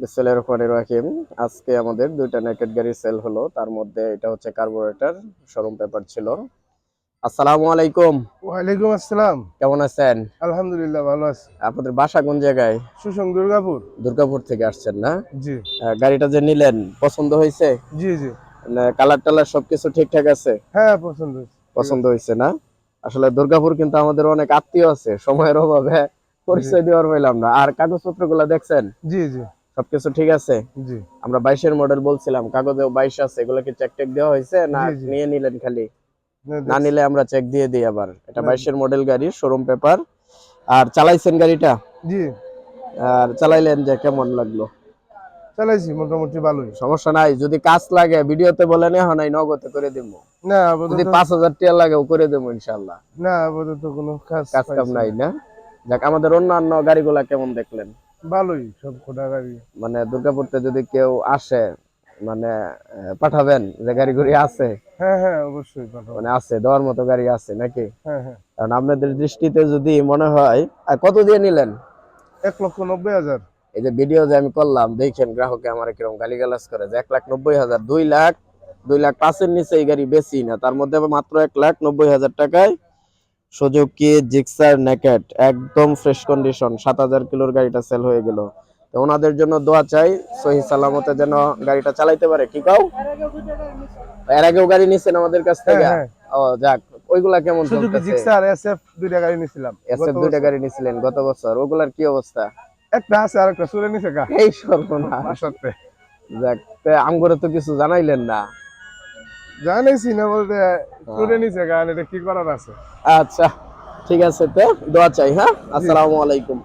বিসমিল্লাহির রহমানির রহিম। আজকে আমাদের দুইটা নেকেট গাড়ি সেল হলো, তার মধ্যে এটা হচ্ছে কার্বোরেটর, শোরুম পেপার ছিল। আসসালামু আলাইকুম। ওয়ালাইকুম আসসালাম। কেমন আছেন? আলহামদুলিল্লাহ ভালো আছি। আপনাদের বাসা কোন জায়গায়? সুসং দুর্গাপুর। দুর্গাপুর থেকে আসছেন না? জি গাড়িটা যে নিলেন পছন্দ হয়েছে? জি জি। কালার টালার সবকিছু ঠিকঠাক আছে? হ্যাঁ পছন্দ হয়েছে, ঠিক পছন্দ আছে। হয়েছে না? আসলে দুর্গাপুর কিন্তু আমাদের অনেক আত্মীয় আছে, সময়ের অভাবে জি পরিচয় দেওয়ার পাইলাম না। আর কাগজপত্র গুলা দেখছেন জি জি সবকিছু ঠিক আছে? জি আমরা 22-এর মডেল বলছিলাম, কাগজেও 22 আছে। এগুলো কি চেক টেক দেওয়া হয়েছে না জি জি। নিয়ে নিলেন খালি? না না দেখছি। নিলে আমরা চেক দিয়ে দিই আবার। এটা না 22-এর মডেল গাড়ি, শোরুম পেপার। আর চালাইছেন গাড়িটা? জি আর চালাইলেন যে কেমন লাগলো? চালাইছি মোটামুটি ভালোই। সমস্যা নাই, যদি কাজ লাগে ভিডিওতে বলেন, এখন নাই নগদে করে দিব। না যদি আপাতত 5000 টাকা লাগেও করে দেবো ইনশাআল্লাহ। না আপাতত কোনো কাজ কাজ কাম পাইছি নাই না। না? যাক, আমাদের অন্যান্য গাড়িগুলা কেমন দেখলেন? ভালোই সব খোটা গাড়ি। মানে দুর্গাপুরতে যদি কেউ আসে, মানে পাঠাবেন যে গাড়ি গুড়ি আছে? হ্যাঁ হ্যাঁ অবশ্যই পাঠাবো। মানে আছে, দেওয়ার মতো গাড়ি আছে নাকি? হ্যাঁ হ্যাঁ। কারণ আপনাদের দৃষ্টিতে যদি মনে হয়। আর কত দিয়ে নিলেন? 1,90,000। এই যে ভিডিও যে আমি করলাম, দেখেন গ্রাহকে আমার কিরকম গালিগালাজ করে যে 1,90,000, 2 লাখ, 2,05,000 নিচে এই গাড়ি বেশি না। তার মধ্যে আবার মাত্র 1,90,000 টাকায় সুজুকি জিক্সার নেকেট, একদম ফ্রেশ কন্ডিশন, 7,000 কিলোর গাড়িটা সেল হয়ে গেল। তো ওনাদের জন্য দোয়া চাই, সহি সালামতে যেন গাড়িটা চালাইতে পারে। কি কাও? এর আগেও গাড়ি নিছেন আমাদের কাছ হ্যাঁ থেকে? হ্যাঁ। ও যাক, ওইগুলা কেমন সুজুকি চলতেছে? জিক্সার এসএফ দুইটা গাড়ি নিছিলাম এসএফ গত 2টা বছর। গাড়ি নিছিলেন গত বছর, ওগুলার কি অবস্থা? একটা আছে আর একটা চলে নিছে গা এই সর্বনাশ। বাসাতে। যাক, আমগরে তো কিছু জানাইলেন না। জানাইছি না বলতে চলে হ্যাঁ। নিছে গা, এটা কি করার আছে। আচ্ছা, ঠিক আছে, তো দোয়া চাই। হ্যাঁ, জি। আসসালামু আলাইকুম।